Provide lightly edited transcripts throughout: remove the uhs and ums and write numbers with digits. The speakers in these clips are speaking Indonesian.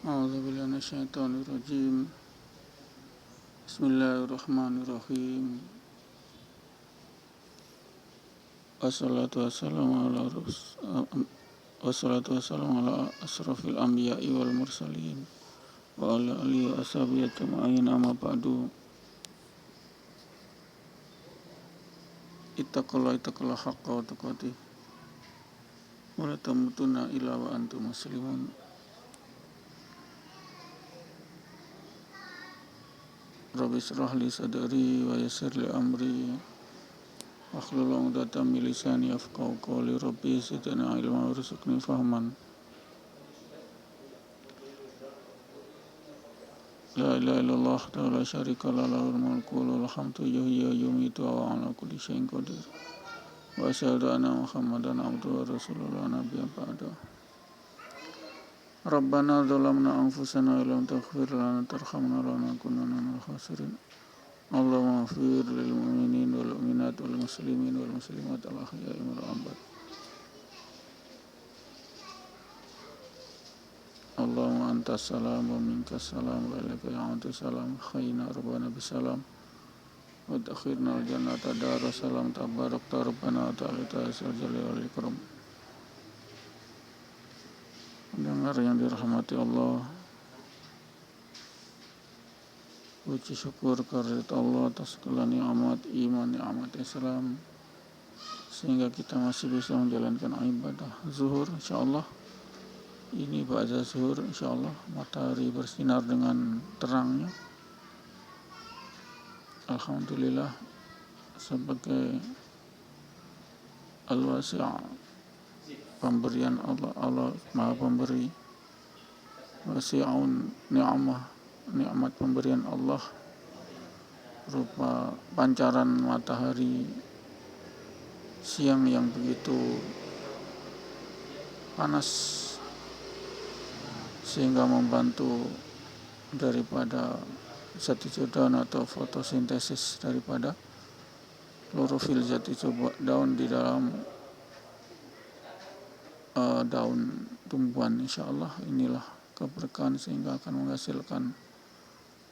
A'udzubillahi minasyaitonirrajim. Bismillahirrahmanirrahim. Wassalatu wassalamu ala asrafil anbiya'i wal mursalin wa ala alihi wa ashabihi ajma'in, amma ba'du. Ittaqullaha haqqa wa tuqatih wa la tamutunna illa wa antum muslimun. Rabbi shrah li sadri wa yassir li amri wahlul 'uqdatam min lisani yafqahu qawli. Rabbi zidni ilman warzuqni fahman. La ilaha illallah wa la syarika lahu, lahul mulku wa lahul hamdu, yuhyi wa yumiitu wa ala kulli syai'in qadir. Wa asyhadu anna Muhammadan abduhu wa rasuluhu la nabiyya ba'dahu. Rabbana zalamna anfusana wa lam taghfir lana tarhamna lanakunanna minal khasirin. Allahumma ighfir lil mu'minin wal mu'minat wal muslimin wal muslimat al ahya'i wal amwat. Allahumma antas salam wa minkas salam wa ilaika ya'udu salam. Khayyina rabbana bisalam wa takhirna al jannata daras salam. Tabarakta rabbana wa ta'ala ta'ala wal ikram. Pendengar yang dirahmati Allah, puji syukur kehadirat Allah atas segala nikmat iman, nikmat Islam, sehingga kita masih bisa menjalankan ibadah zuhur. Insyaallah ini ba'da zuhur, insyaallah matahari bersinar dengan terangnya. Alhamdulillah, sebagai al-wasi', pemberian Allah Maha Pemberi, wasi'un ni'mah, nikmat pemberian Allah berupa pancaran matahari siang yang begitu panas sehingga membantu daripada zat hijau daun atau fotosintesis daripada klorofil zat hijau daun di dalam daun tumbuhan. Insyaallah inilah keberkahan sehingga akan menghasilkan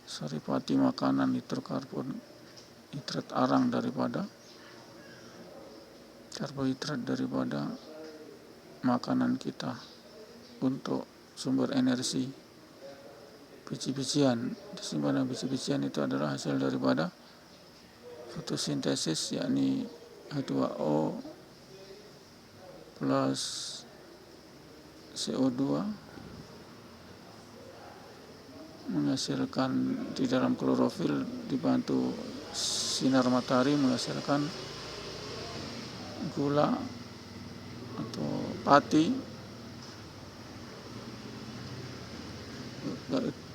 saripati makanan, hidrat arang daripada karbohidrat daripada makanan kita untuk sumber energi. Biji-bijian, simpanan biji-bijian itu adalah hasil daripada fotosintesis, yakni H2O plus CO2 menghasilkan di dalam klorofil, dibantu sinar matahari menghasilkan gula atau pati,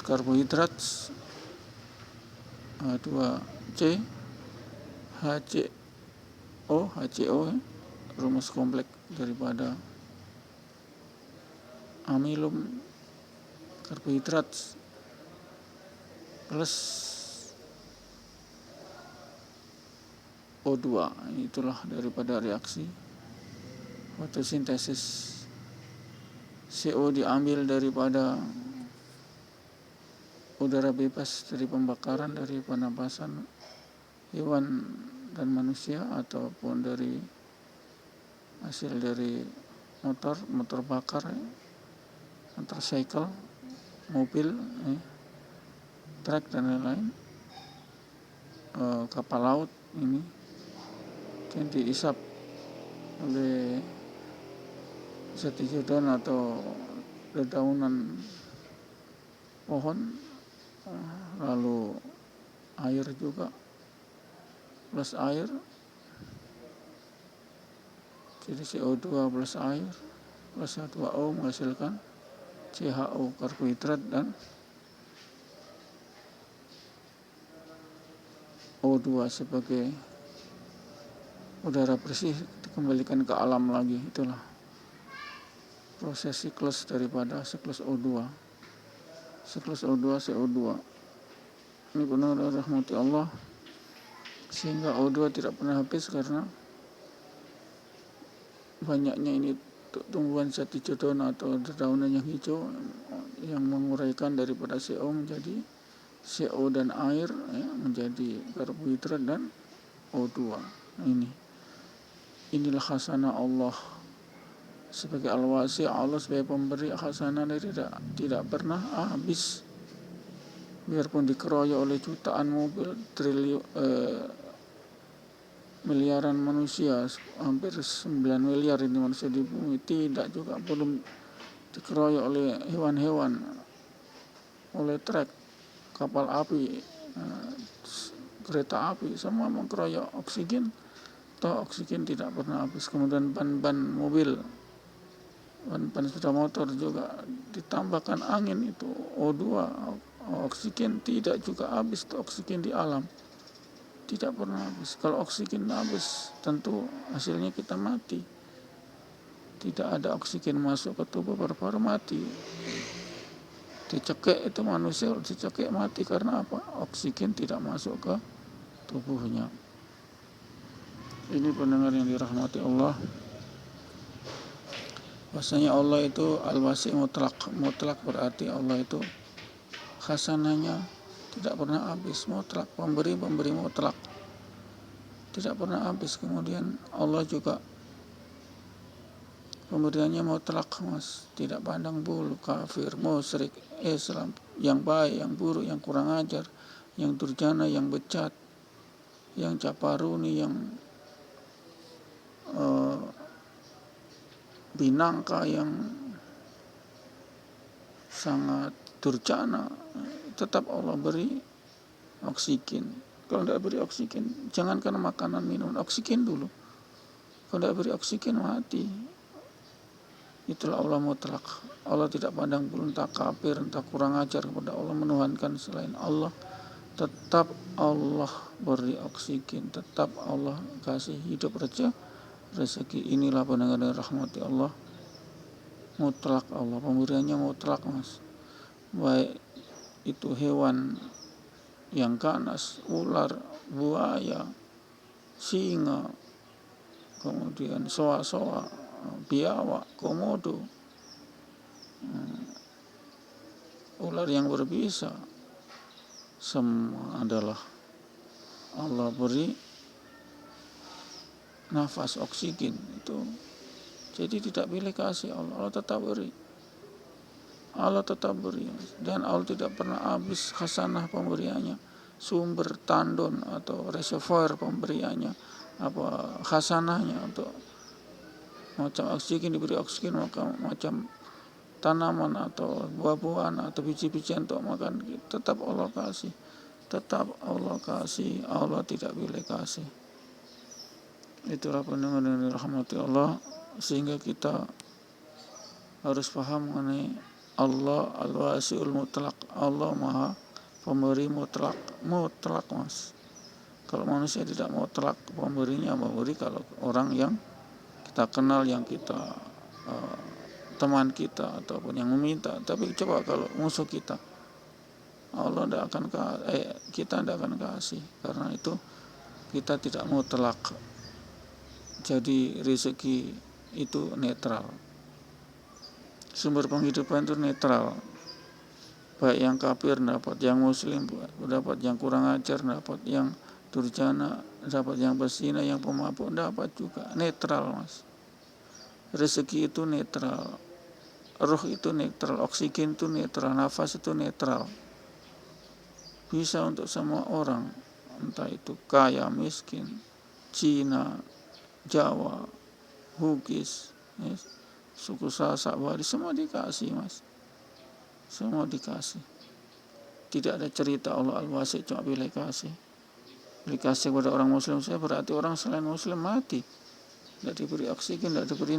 karbohidrat H2C, HCO, rumus kompleks daripada amilum, karbohidrat plus O2. Itulah daripada reaksi fotosintesis. CO diambil daripada udara bebas dari pembakaran, dari penapasan hewan dan manusia, ataupun dari hasil dari motor bakar, motorcycle, mobil, truk dan lain-lain, kapal laut ini yang diisap oleh zat hijau daun atau dedaunan pohon, lalu air juga plus air, jadi CO2 plus air plus H2O menghasilkan CHO, karbohidrat, dan O2 sebagai udara bersih dikembalikan ke alam lagi. Itulah proses siklus daripada siklus O2, CO2. Ini benar rahmati Allah, sehingga O2 tidak pernah habis karena banyaknya ini tumbuhan zat hijau daun atau dedaunan yang hijau yang menguraikan daripada CO menjadi CO dan air, ya, menjadi karbohidrat dan O2. Inilah khasanah Allah sebagai al-wasi. Allah sebagai pemberi khasanah tidak pernah habis. Biarpun dikeroyok oleh jutaan mobil, miliaran manusia, hampir 9 miliar ini manusia di bumi, tidak juga belum dikeroyok oleh hewan-hewan, oleh truk, kapal api, kereta api, semua mengkeroyok oksigen. Toh oksigen tidak pernah habis. Kemudian ban mobil, ban sepeda motor juga ditambahkan angin, itu O2, oksigen tidak juga habis. Toh oksigen di alam tidak pernah habis. Kalau oksigen habis, tentu hasilnya kita mati. Tidak ada oksigen masuk ke tubuh, paru-paru mati. Dicekik itu manusia, dicekik mati karena apa? Oksigen tidak masuk ke tubuhnya. Ini pendengar yang dirahmati Allah. Bahasanya Allah itu al-wasi mutlak. Mutlak berarti Allah itu khasanahnya tidak pernah habis, mutlak, pemberi mutlak, tidak pernah habis. Kemudian Allah juga pemberiannya mutlak, Mas, tidak pandang bulu, kafir, musyrik, Islam, yang baik, yang buruk, yang kurang ajar, yang durjana, yang becat, yang caparuni, yang binangka, yang sangat durjana, tetap Allah beri oksigen. Kalau tidak beri oksigen, jangankan makanan, minum, oksigen dulu. Kalau tidak beri oksigen, mati. Itulah Allah mutlak. Allah tidak pandang bulu, entah kafir, entah kurang ajar kepada Allah, menuhankan selain Allah. Tetap Allah beri oksigen, tetap Allah kasih hidup rezeki. Inilah pendengar rahmati Allah. Mutlak Allah, pemberiannya mutlak, Mas. Baik itu hewan yang ganas, ular, buaya, singa, kemudian soa-soa, biawak, komodo, ular yang berbisa, semua adalah Allah beri nafas oksigen itu. Jadi tidak pilih kasih Allah tetap beri. Allah tetap beri, dan Allah tidak pernah habis khasanah pemberiannya, sumber tandon atau reservoir pemberiannya, apa khasanahnya. Untuk macam oksigen diberi oksigen, macam tanaman atau buah-buahan atau biji-bijian untuk makan, tetap Allah kasih, tetap Allah kasih. Allah tidak pilih kasih. Itulah pendengar yang dirahmati Allah, sehingga kita harus paham mengenai Allah al-wasi'ul mutlak. Allah maha pemberi mutlak, Mas. Kalau manusia tidak mutlak pemberinya, memberi kalau orang yang kita kenal, yang kita teman kita, ataupun yang meminta. Tapi coba kalau musuh kita, Allah kita tidak akan kasih. Karena itu kita tidak mutlak. Jadi rezeki itu netral. Sumber penghidupan itu netral. Baik yang kafir dapat, yang muslim dapat, yang kurang ajar dapat, yang durjana dapat, yang berzina, yang pemabuk dapat juga. Netral, Mas. Rezeki itu netral. Roh itu netral, oksigen itu netral, nafas itu netral. Bisa untuk semua orang, entah itu kaya, miskin, Cina, Jawa, Bugis, yes, suku Sasak, Bali, semua dikasih, Mas. Semua dikasih. Tidak ada cerita Allah al-wasi cuma pilih kasih. Pilih kasih kepada orang muslim saya berarti orang selain muslim mati. Tidak diberi oksigen, tidak diberi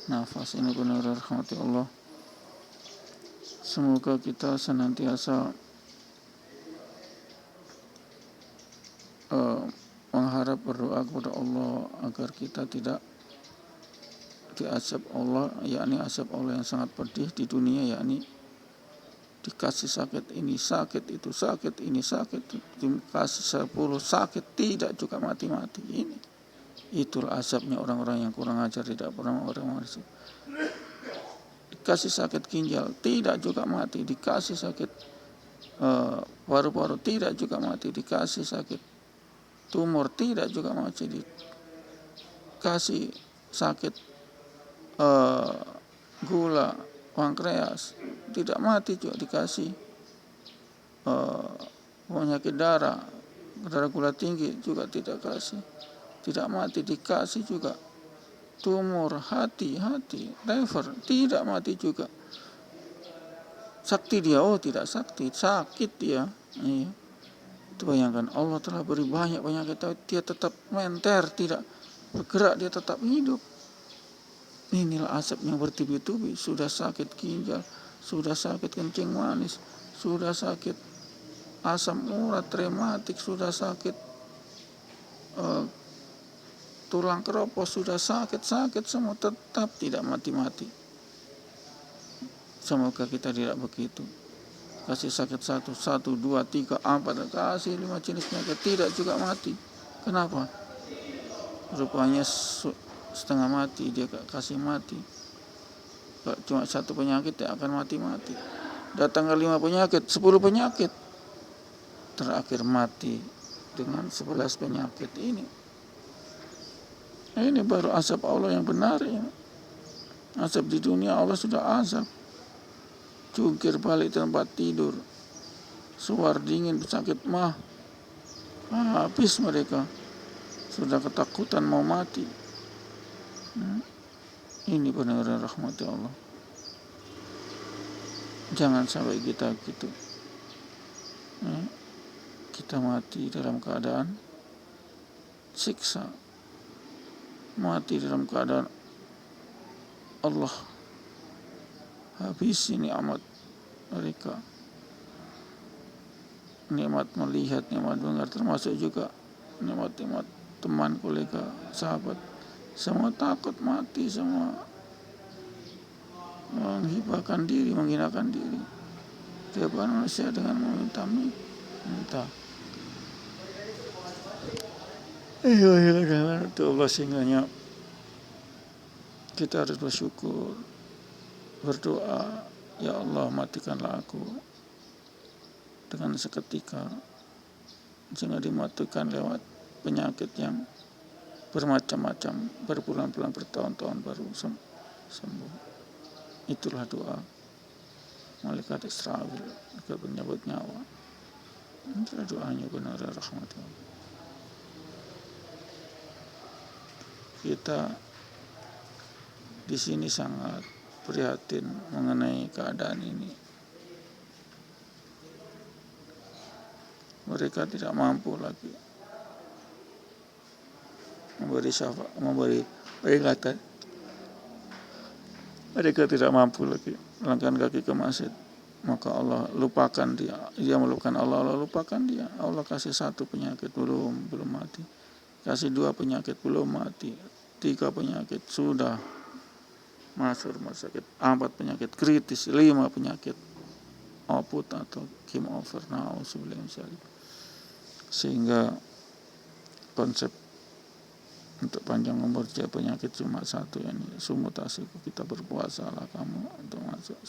nafas. Ini benar rahmati Allah. Semoga kita senantiasa mengharap, berdoa kepada Allah agar kita tidak diazab Allah, yakni azab Allah yang sangat pedih di dunia, yakni dikasih sakit ini, sakit itu, sakit ini, sakit itu, dikasih 10 sakit, tidak juga mati-mati. Itulah azabnya orang-orang yang kurang ajar, tidak pernah orang-orang dikasih sakit ginjal tidak juga mati, dikasih sakit paru-paru tidak juga mati, dikasih sakit tumor tidak juga mati, dikasih sakit gula pankreas tidak mati juga, dikasih penyakit darah gula tinggi juga tidak mati, dikasih juga tumor hati liver tidak mati juga. Sakti dia, tidak sakti, sakit dia. Iya. Itu bayangkan, Allah telah beri banyak penyakit, tapi dia tetap menter, tidak bergerak, dia tetap hidup. Inilah asap yang bertubi-tubi, sudah sakit ginjal, sudah sakit kencing manis, sudah sakit asam urat, rematik, sudah sakit tulang keropos, sudah sakit semua, tetap tidak mati-mati. Semoga kita tidak begitu. Kasih sakit 1, 2, 3, 4, kasih 5 jenis penyakit tidak juga mati. Kenapa? Rupanya setengah mati dia kasih mati. Kalau cuma 1 penyakit dia akan mati-mati. Datang ke 5 penyakit, 10 penyakit, terakhir mati dengan 11 penyakit ini. Ini baru azab Allah yang benar ini. Azab di dunia Allah sudah azab. Jungkir balik tempat tidur, suar dingin, sakit mah, habis mereka, sudah ketakutan mau mati. Ini benar-benar rahmat Allah. Jangan sampai kita gitu. Kita mati dalam keadaan siksa, mati dalam keadaan Allah habisi nikmat mereka, nikmat melihat, nikmat mendengar, termasuk juga nikmat teman, kolega, sahabat, semua takut mati, semua menghibahkan diri, menghinakan diri. Dia manusia dengan meminta. Itu Allah, sehingga kita harus bersyukur, berdoa, ya Allah matikanlah aku dengan seketika, sehingga dimatikan lewat penyakit yang bermacam-macam, berbulan-bulan, bertahun-tahun baru sembuh. Itulah doa malaikat Israfil, ke penyebut nyawa. Itulah doanya benar rahmatullah. Kita di sini sangat prihatin mengenai keadaan ini. Mereka tidak mampu lagi memberi peringatan. Mereka tidak mampu lagi melangkahkan kaki ke masjid. Maka Allah lupakan dia. Dia melupakan Allah, Allah lupakan dia. Allah kasih 1 penyakit belum mati. Kasih 2 penyakit belum mati. 3 penyakit sudah masuk rumah sakit. 4 penyakit kritis. 5 penyakit oput atau game over. Sehingga konsep untuk panjang umur dia penyakit cuma 1, ini sumutasiku, kita berpuasalah kamu untuk masuk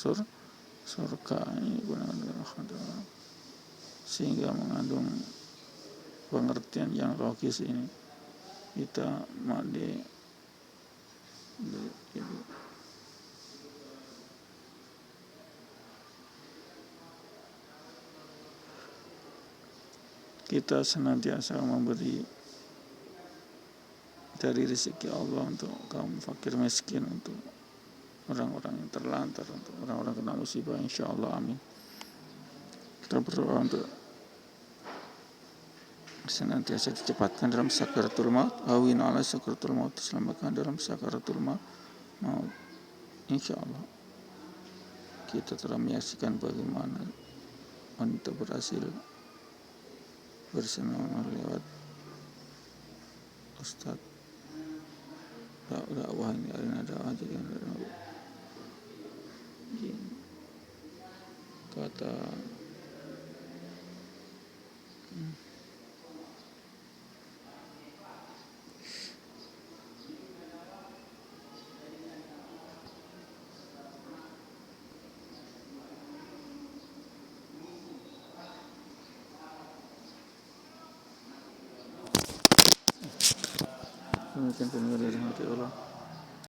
surga. Ini benar-benar, sehingga mengandung pengertian yang logis ini. Kita kita senantiasa memberi dari rezeki Allah untuk kaum fakir miskin, untuk orang-orang yang terlantar, untuk orang-orang kena musibah, insyaallah, amin. Kita berdoa untuk senantiasa dicepatkan dalam sakaratul maut, awin ala sakaratul maut, diselamatkan dalam sakaratul maut, insyaallah. Kita telah menyaksikan bagaimana wanita berhasil bersama lewat Ustadz dakwah ini, arena dakwah, jadi kata Demikian pun dirahmati Allah.